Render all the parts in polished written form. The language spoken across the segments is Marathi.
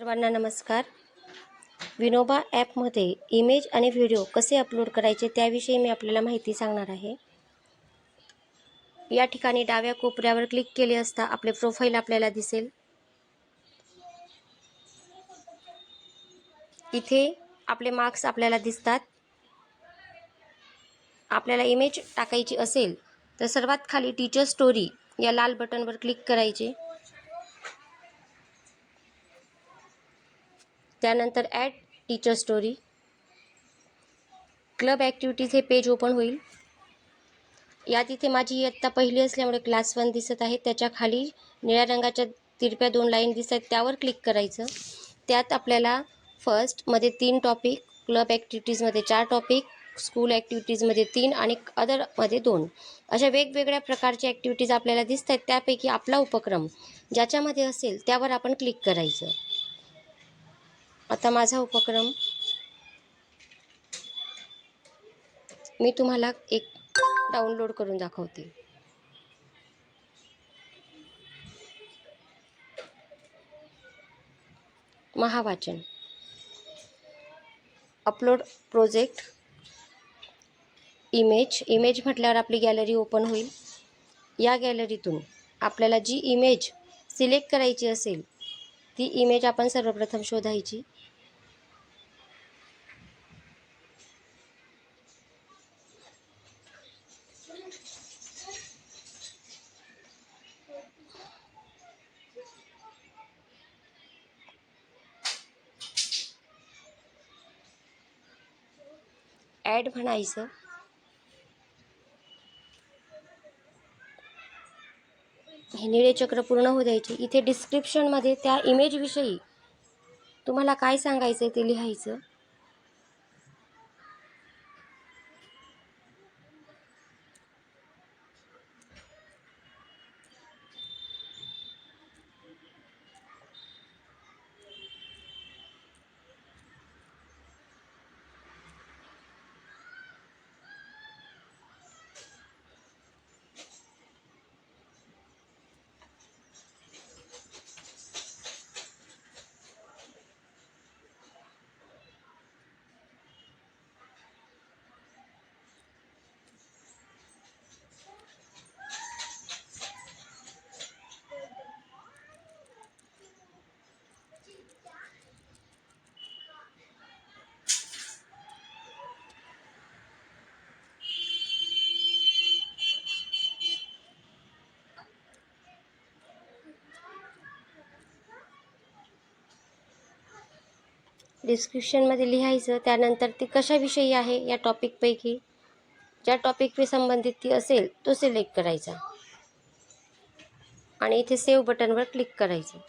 सर्वांना नमस्कार. विनोबा ॲपमध्ये इमेज आणि व्हिडिओ कसे अपलोड करायचे त्याविषयी मी आपल्याला माहिती सांगणार आहे. या ठिकाणी डाव्या कोपऱ्यावर क्लिक केले असता आपले प्रोफाईल आपल्याला दिसेल. इथे आपले मार्क्स आपल्याला दिसतात. आपल्याला इमेज टाकायची असेल तर सर्वात खाली टीचर स्टोरी या लाल बटनवर क्लिक करायचे. त्यानंतर add teacher story. Club activities हे पेज ओपन होईल. यात इथे माझी इयत्ता पहिली असल्यामुळे क्लास 1 दिसत आहे. त्याच्या खाली निळ्या रंगाच्या तिरप्या 2 लाईन दिसत आहेत, त्यावर क्लिक करायचं. त्यात आपल्याला फर्स्टमध्ये 3 टॉपिक, क्लब ॲक्टिव्हिटीजमध्ये 4 टॉपिक, स्कूल ॲक्टिव्हिटीजमध्ये 3 आणि अदरमध्ये 2 अशा वेगवेगळ्या प्रकारच्या ॲक्टिव्हिटीज आपल्याला दिसत आहेत. त्यापैकी आपला उपक्रम ज्याच्यामध्ये असेल त्यावर आपण क्लिक करायचं. आता माझा उपक्रम मी तुम्हाला एक डाउनलोड करून दाखवते. महावाचन. Upload project. इमेज म्हटल्यावर आपली गॅलरी ओपन होईल. या गॅलरीतून आपल्याला जी इमेज सिलेक्ट करायची असेल ती इमेज आपण सर्वप्रथम शोधायची. ॲड म्हणायचं. हे निळे चक्र पूर्ण होऊ द्यायचे. इथे डिस्क्रिप्शनमध्ये त्या इमेजविषयी तुम्हाला काय सांगायचं ते लिहायचं. डिस्क्रिप्शनमध्ये लिहायचं. त्यानंतर ती कशाविषयी आहे या टॉपिकपैकी ज्या टॉपिकशी संबंधित ती असेल तो सिलेक्ट करायचा आणि इथे सेव्ह बटनवर क्लिक करायचं.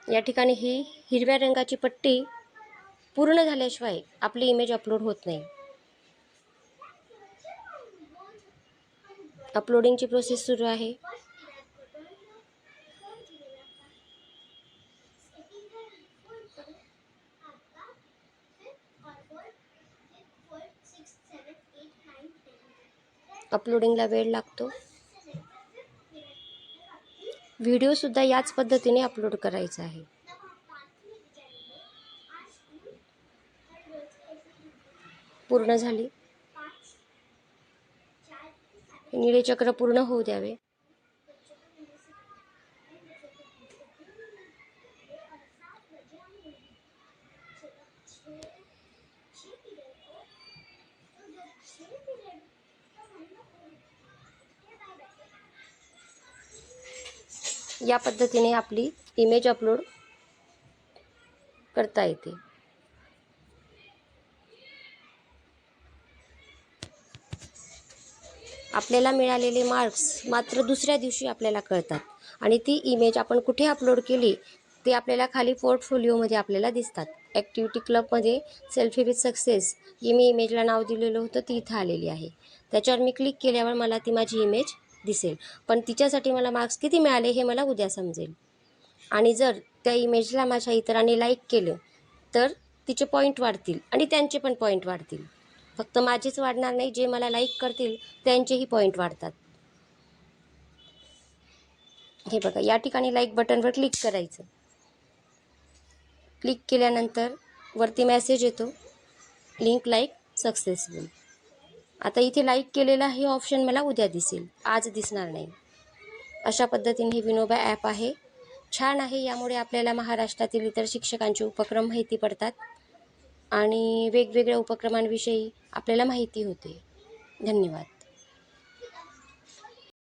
या ठिकाणी ही हिरव्या रंगाची पट्टी पूर्ण झाल्याशिवाय आपली इमेज अपलोड होत नाही. अपलोडिंगची प्रोसेस सुरू आहे. अपलोडिंगला वेळ लागतो. व्हिडिओसुद्धा याच पद्धतीने अपलोड करायचा आहे. पूर्ण झाली. निळे चक्र पूर्ण होऊ द्यावे. या पद्धतीने आपली इमेज अपलोड करता येते. आपल्याला मिळालेले मार्क्स मात्र दुसऱ्या दिवशी आपल्याला कळतात आणि ती इमेज आपण कुठे अपलोड केली ते आपल्याला खाली पोर्टफोलिओमध्ये आपल्याला दिसतात. ॲक्टिव्हिटी क्लबमध्ये सेल्फी विथ सक्सेस ही मी इमेजला नाव दिलेलं होतं, ती इथं आलेली आहे. त्याच्यावर मी क्लिक केल्यावर मला ती माझी इमेज दिसेल. पण तिच्यासाठी मला मार्क्स किती मिळाले हे मला उद्या समजेल. आणि जर त्या इमेजला माझ्या इतरांनी लाईक केलं तर तिचे पॉईंट वाढतील आणि त्यांचे पण पॉईंट वाढतील. फक्त माझेच वाढणार नाही, जे मला लाईक करतील त्यांचेही पॉईंट वाढतात. हे बघा, या ठिकाणी लाईक बटनवर क्लिक करायचं. क्लिक केल्यानंतर वरती मेसेज येतो, लिंक लाईक सक्सेसफुल. आता इथे लाईक केलेला हे ऑप्शन मला उद्या दिसेल, आज दिसणार नाही. अशा पद्धतीने हे विनोबा ॲप आहे. छान आहे. यामुळे आपल्याला महाराष्ट्रातील इतर शिक्षकांचे उपक्रम माहिती पडतात आणि वेगवेगळ्या उपक्रमांविषयी आपल्याला माहिती होते. धन्यवाद.